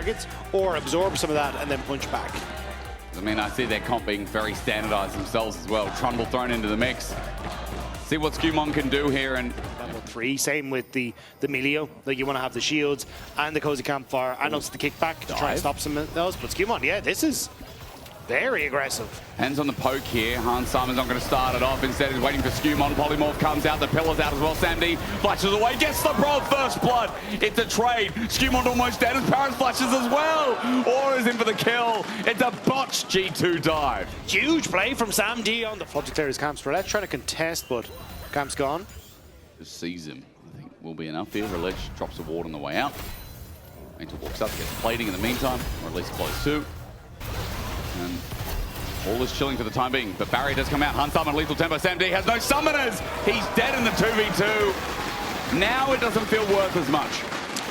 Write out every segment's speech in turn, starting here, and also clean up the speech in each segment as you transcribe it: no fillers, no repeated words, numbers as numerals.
targets, or absorb some of that and then punch back. I mean, I see their comp being very standardized themselves as well. Trundle thrown into the mix. See what SkewMond can do here. And level 3, same with the Milio. Like, you want to have the shields and the cozy campfire and also the kickback to try and stop some of those. But SkewMond, yeah, this is very aggressive. Hands on the poke here. Hans Simon's not going to start it off. Instead, he's waiting for SkewMond. Polymorph comes out. The pillar's out as well. Samdi flashes away. Gets Labrov first blood. It's a trade. SkewMond almost dead as Parus flashes as well. Aura's in for the kill. It's a botched G2 dive. Huge play from Samdi on the flop to clear his camps. Rhilech trying to contest, but camp's gone. Just sees him. I think will be enough here. Rhilech drops a ward on the way out. Maynter walks up, gets plating in the meantime, or at least close to. And all is chilling for the time being, but barrier does come out. Hans Simon, lethal tempo. Samdi has no summoners. He's dead in the 2v2. Now it doesn't feel worth as much.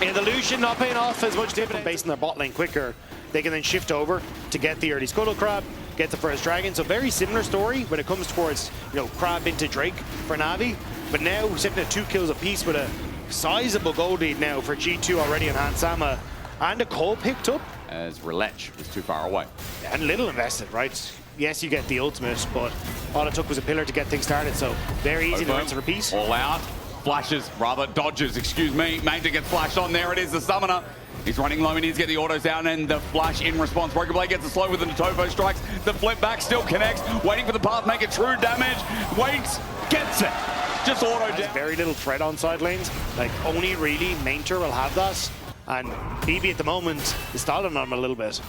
Yeah, the Lucian not paying off as much dividend. Based on their bot lane quicker, they can then shift over to get the early Scuttle Crab, get the first dragon. So very similar story when it comes towards, you know, Crab into Drake for NaVi. But now we're sitting at 2 kills apiece with a sizable gold lead now for G2 already on Hans Sama. And a call picked up. As Rhilech was too far away. And little invested, right? Yes, you get the ultimate, but all it took was a pillar to get things started, so very easy to rinse and repeat. All out, flashes, rather dodges, excuse me. Maynter gets flashed on, there it is, the summoner. He's running low, he needs to get the autos down, and the flash in response. Broken Blade gets a slow with the Natofo strikes. The flip back still connects, waiting for the path, make it true damage. Waits, gets it. Just auto down. Very little threat on side lanes. Like, only really Maynter will have that. And BB at the moment is stalling on him a little bit.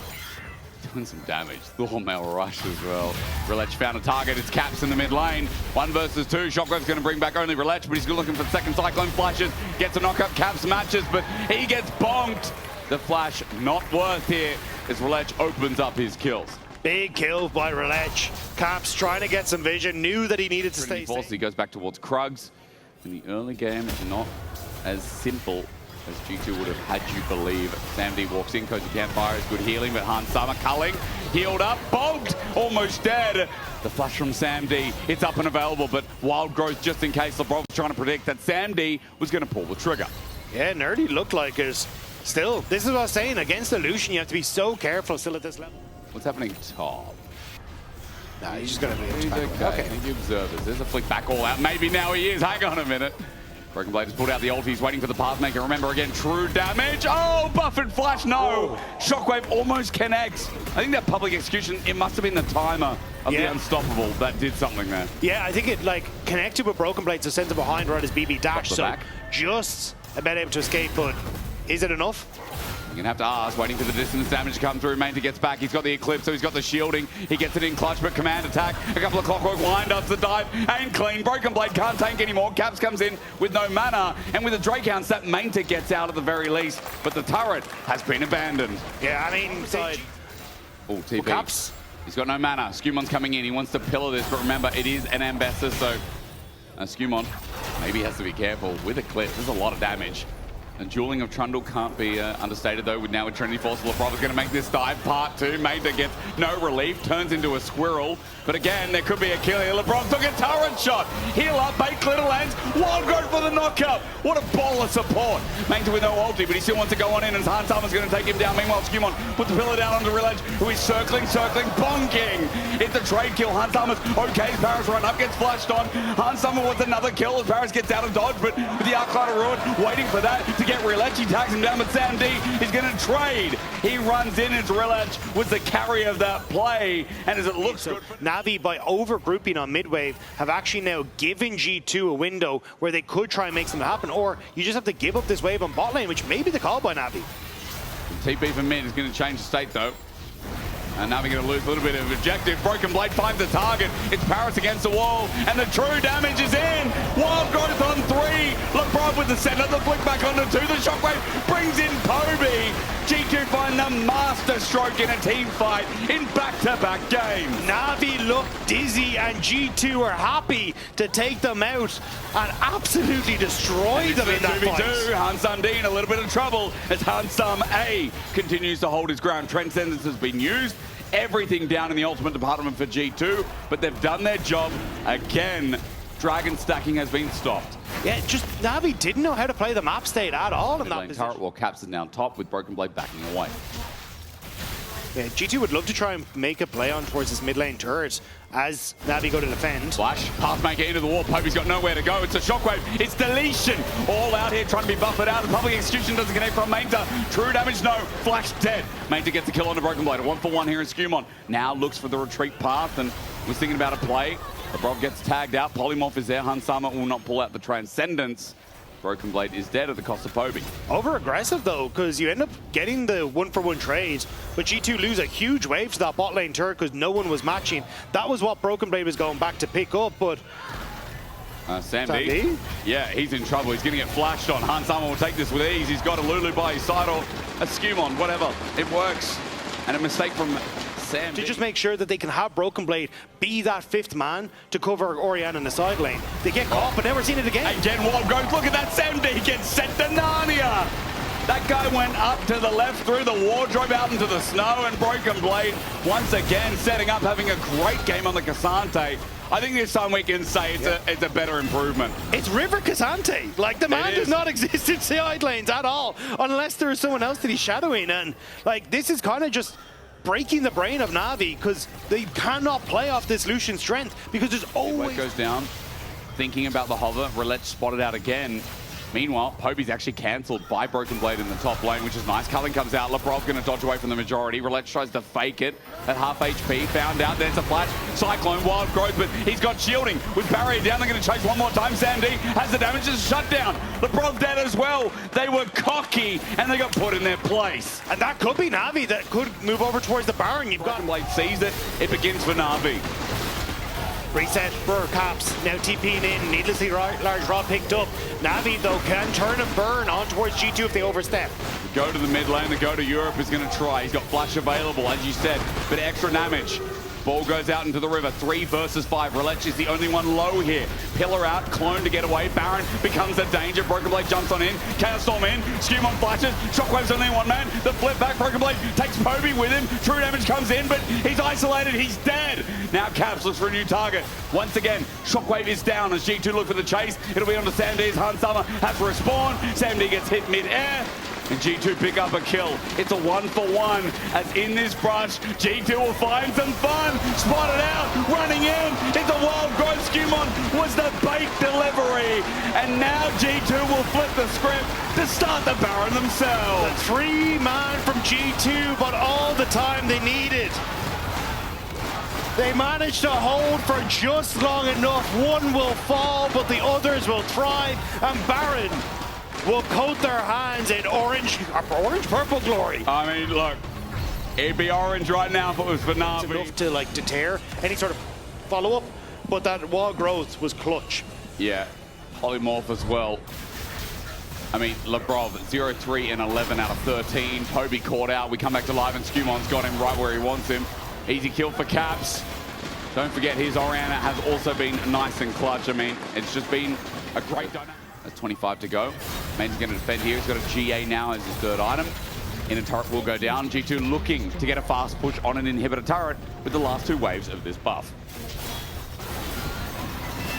Doing some damage. Thor Mail rush as well. Rhilech found a target. It's Caps in the mid lane. 1 versus 2. Shockwave's going to bring back only Rhilech, but he's looking for the second Cyclone flashes. Gets a knockup. Caps matches, but he gets bonked. The flash not worth here as Rhilech opens up his kills. Big kill by Rhilech. Caps trying to get some vision. Knew that he needed to stay safe. He goes back towards Krugs. In the early game, it's not as simple as G2 would have had you believe. Samdi walks in, cozy campfire is good healing, but Hans Sama culling, healed up, bogged, almost dead. The flash from Samdi, it's up and available, but wild growth just in case. Labrov was trying to predict that Samdi was going to pull the trigger. Yeah, Nerdy looked like it. Still, this is what I was saying, against the Lucian, you have to be so careful still at this level. What's happening top? Nah, he's just going to be okay. The observers, there's a flick back all out. Maybe now he is, hang on a minute. Broken Blade has pulled out the ult, he's waiting for the Pathmaker. Remember again, true damage. Oh, buff and flash, no. Oh. Shockwave almost connects. I think that public execution, it must have been the timer of the Unstoppable that did something there. Yeah, I think it like connected with Broken Blade to send him behind right as BB dash. So back. Just about able to escape, but is it enough? You're going to have to ask, waiting for the distance damage to come through. Maynter gets back, he's got the Eclipse, so he's got the shielding. He gets it in clutch, but command attack. A couple of Clockwork wind-ups, the dive, and clean. Broken Blade can't tank anymore. Caps comes in with no mana, and with the Drake ounce, that Maynter gets out at the very least. But the turret has been abandoned. Yeah, I mean, oh, TP. Caps. He's got no mana. SkewMond's coming in, he wants to pillar this, but remember, it is an Ambessa, so SkewMond maybe has to be careful with Eclipse. There's a lot of damage. And dueling of Trundle can't be understated, though, with now with Trinity Force. Labrov is going to make this dive part 2. Maynter gets no relief, turns into a squirrel. But again, there could be a kill here. Labrov took a turret shot. Heal up, bait glitter lands. Wild growth for the knockup. What a ball of support. Maynter with no ulti, but he still wants to go on in, and Hans Sama's going to take him down. Meanwhile, SkewMond puts the pillar down onto Rhilech, who is circling, bonking. It's a trade kill. Hans Sama's okay. Parus run up, gets flushed on. Hans Sama wants another kill as Parus gets out of dodge, but with the Arclight of Ruin waiting for that to get Rhilech. He tags him down, but Samdi is going to trade. He runs in as Rhilech was the carrier of that play, and as it looks good. NaVi, by over-grouping on mid-wave, have actually now given G2 a window where they could try and make something happen, or you just have to give up this wave on bot lane, which may be the call by NaVi. TP for mid is going to change the state, though. And now we're going to lose a little bit of objective. Broken Blade finds the target. It's Parus against the wall, and the true damage is in. Wild growth on 3. Labrov with the center, the flick back onto 2. The Shockwave brings in Poby. G2 find the master stroke in a team fight in back-to-back games. NaVi look dizzy, and G2 are happy to take them out and absolutely destroy them in that fight. Hans Sundin a little bit of trouble as Hans Sum A continues to hold his ground. Transcendence has been used. Everything down in the ultimate department for G2, but they've done their job again. Dragon stacking has been stopped. Yeah, just NaVi didn't know how to play the map state at all in that position. Turret, while Caps is down top with Broken Blade backing away. Yeah, G2 would love to try and make a play on towards this mid lane turret as NaVi go to defend. Flash, pass maker into the wall. Poby's got nowhere to go. It's a shockwave. It's deletion. All out here trying to be buffered out. The public execution doesn't connect from Maynter. True damage, no. Flash dead. Maynter gets the kill on the Broken Blade. A 1-for-1 here in SkewMond. Now looks for the retreat path and was thinking about a play. Labrov gets tagged out. Polymorph is there. Hansama will not pull out the Transcendence. Broken Blade is dead at the cost of Poby. Over-aggressive, though, because you end up getting the 1-for-1 trade, but G2 lose a huge wave to that bot lane turret because no one was matching. That was what Broken Blade was going back to pick up, but... Sandy? Yeah, he's in trouble. He's going to get flashed on. Hansama will take this with ease. He's got a Lulu by his side or a SkewMond, whatever. It works. And a mistake from Sam. To just make sure that they can have Broken Blade be that fifth man to cover Orianna in the side lane. They get caught, but never seen it again. Again, Wild Growth. Look at that. Sam D gets sent to Narnia. That guy went up to the left through the wardrobe out into the snow, and Broken Blade once again setting up, having a great game on the Ksante. I think this time we can say it's a better improvement. It's River Ksante. Like, the man does not exist in side lanes at all, unless there is someone else that he's shadowing. And, like, this is kind of just breaking the brain of NaVi because they cannot play off this Lucian strength because there's always... goes down, thinking about the hover. Rhilech spotted out again. Meanwhile, Poby's actually cancelled by Broken Blade in the top lane, which is nice. Culling comes out. Labrov going to dodge away from the majority. Rhilech tries to fake it at half HP. Found out. There's a flash. Cyclone, Wild Growth, but he's got shielding. With barrier down, they're going to chase one more time. Sandy has the damage. It's shut down. Labrov dead as well. They were cocky, and they got put in their place. And that could be NaVi that could move over towards the Baron. You've got... Broken Blade sees it. It begins for NaVi. Reset for Caps, now TPing in, needlessly large rod picked up. NaVi, though, can turn and burn on towards G2 if they overstep. Go to the mid lane, the go to Europe is going to try. He's got flash available, as you said, but extra damage. Ball goes out into the river, 3 versus 5. Rhilech is the only one low here. Pillar out, Clone to get away. Baron becomes a danger. Broken Blade jumps on in. Chaos Storm in. SkewMond flashes. Shockwave's only one man. The flip back. Broken Blade takes Poby with him. True damage comes in, but he's isolated. He's dead. Now Caps looks for a new target. Once again, Shockwave is down as G2 look for the chase. It'll be on to Sam D's. Hansama has to respawn. Sam D gets hit mid-air. And G2 pick up a kill. It's a 1-for-1 as in this branch, G2 will find some fun. Spotted out, running in. It's a Wild Growth. SkewMond was the bait delivery. And now G2 will flip the script to start the Baron themselves. The 3-man from G2, but all the time they needed. They managed to hold for just long enough. One will fall, but the others will thrive. And Baron will coat their hands in purple glory. I mean, look, it'd be orange right now if it was for NaVi. It's enough to, like, deter any sort of follow-up, but that Wild Growth was clutch. Yeah, Polymorph as well. I mean, Labrov, 0-3 and 11 out of 13. Poby caught out. We come back to live, and SkewMond's got him right where he wants him. Easy kill for Caps. Don't forget, his Orianna has also been nice and clutch. I mean, it's just been a great dynamic. That's 25 to go. Main's going to defend here. He's got a GA now as his third item. Inner turret will go down. G2 looking to get a fast push on an inhibitor turret with the last 2 waves of this buff.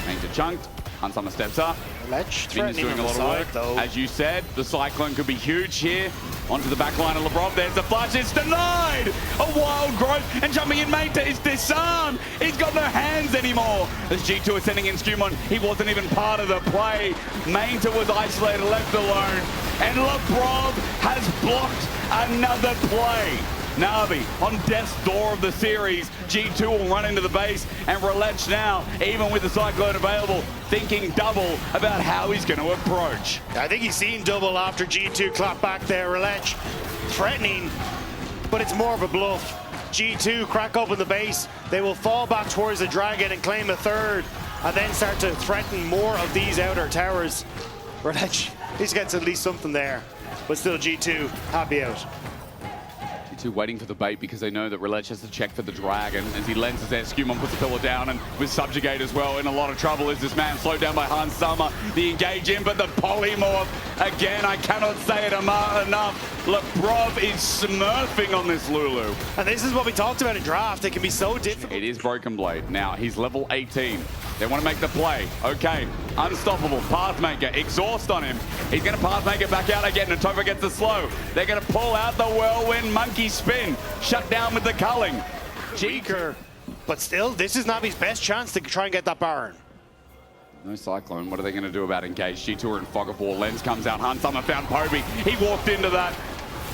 Maynter chunked. Hansama steps up. Rhilech doing a lot of work. Though. As you said, the Cyclone could be huge here. Onto the back line of Labrov. There's the flash. It's denied! A Wild Growth. And jumping in, Maynter is disarmed. He's got no hands anymore. As G2 is sending in SkewMond, he wasn't even part of the play. Maynter was isolated, left alone. And Labrov has blocked another play. NaVi on death's door of the series. G2 will run into the base, and Rhilech now, even with the Cyclone available, thinking double about how he's going to approach. I think he's seen double after G2 clap back there. Rhilech threatening, but it's more of a bluff. G2 crack open the base. They will fall back towards the Dragon and claim a third, and then start to threaten more of these outer towers. Rhilech, he gets at least something there, but still G2 happy out. Waiting for the bait because they know that Rhilech has to check for the Dragon. As he lenses there, SkewMond puts the pillar down, and with Subjugate as well, in a lot of trouble is this man. Slowed down by Hansama. The engage in, but the Polymorph, again, I cannot say it enough. Labrov is smurfing on this Lulu. And this is what we talked about in draft. It can be so difficult. It is Broken Blade. Now, he's level 18. They want to make the play. Okay, unstoppable. Pathmaker, exhaust on him. He's going to Pathmaker back out again. Natova gets the slow. They're going to pull out the whirlwind monkey spin. Shut down with the culling. Weaker, but still, this is NaVi's best chance to try and get that Baron. No Cyclone. What are they going to do about engage? G2 are in fog of war. Lens comes out. Hunsummer found Poby. He walked into that.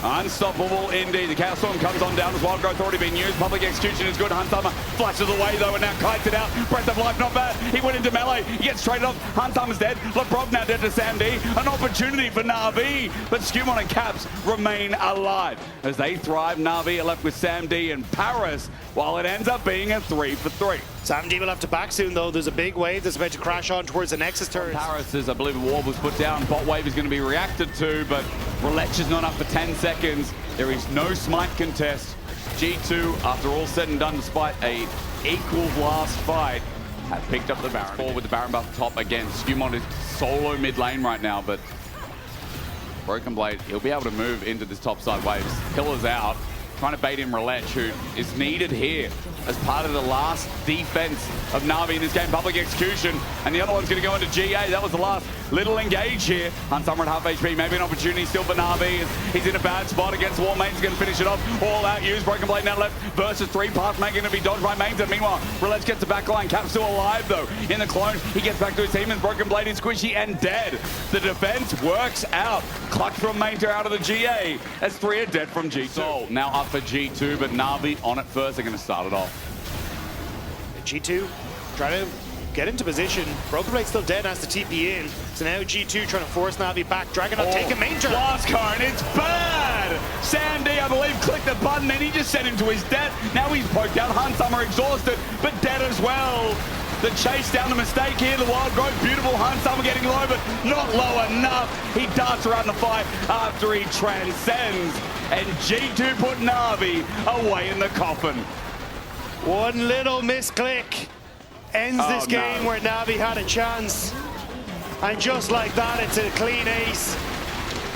Unstoppable indeed. The Chaos Storm comes on down as Wild Growth already been used. Public Execution is good. Hunsummer flashes away though and now kites it out. Breath of Life not bad. He went into melee. He gets traded off. Hunsummer's dead. Labrov now dead to SamD. An opportunity for NaVi. But SkewMond and Caps remain alive. As they thrive, NaVi are left with SamD and Parus while it ends up being a 3-for-3. SamD will have to back soon though. There's a big wave that's about to crash on towards the Nexus turret. Parus is, I believe, a ward was put down. Bot wave is going to be reacted to, but Rhilech is not up for 10 seconds. There is no smite contest. G2, after all said and done, despite a equal last fight, have picked up the Baron. Forward with the Baron buff top again. SkewMond is solo mid lane right now, but Broken Blade, he'll be able to move into this top side waves. Killer's out. Trying to bait in Rhilech, who is needed here as part of the last defense of NaVi in this game. Public Execution, and the other one's going to go into GA. That was the last little engage here. Hunsummer at half HP, maybe an opportunity still for NaVi. He's in a bad spot against War. Mainter's going to finish it off. All out use. Broken Blade now left versus 3. Pathmaker going to be dodged by Maynter. Meanwhile, Rhilech gets the back line. Cap's still alive though. In the clone, he gets back to his team, and Broken Blade is squishy and dead. The defense works out. Clutch from Maynter out of the GA as 3 are dead from G2. So now up for G2, but NaVi on it first. They're going to start it off. G2 trying to get into position. Broken Blade still dead, has to TP in. So now G2 trying to force NaVi back. Dragon up, taking Maynter. Blast Cone, it's bad! SamD, I believe, clicked the button and he just sent him to his death. Now he's poked out. Hunsummer exhausted, but dead as well. The chase down, the mistake here. The Wild Growth, beautiful. Hunsummer getting low, but not low enough. He darts around the fight after he transcends. And G2 put NaVi away in the coffin. One little misclick ends this game where NaVi had a chance. And just like that, it's a clean ace.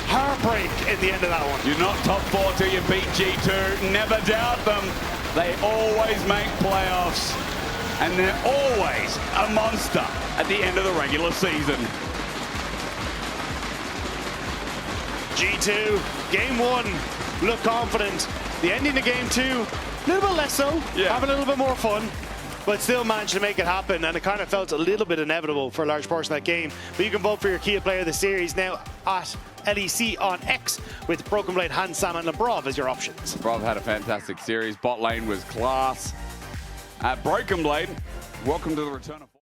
Heartbreak in the end of that one. You're not top 4 till you beat G2. Never doubt them. They always make playoffs. And they're always a monster at the end of the regular season. G2, game 1, look confident. The ending of game 2, a little bit less so, having a little bit more fun, but still managed to make it happen, and it kind of felt a little bit inevitable for a large portion of that game. But you can vote for your key player of the series now at LEC on X with Broken Blade, Hunsummer and Labrov as your options. Labrov had a fantastic series. Bot lane was class. Broken Blade, welcome to the return of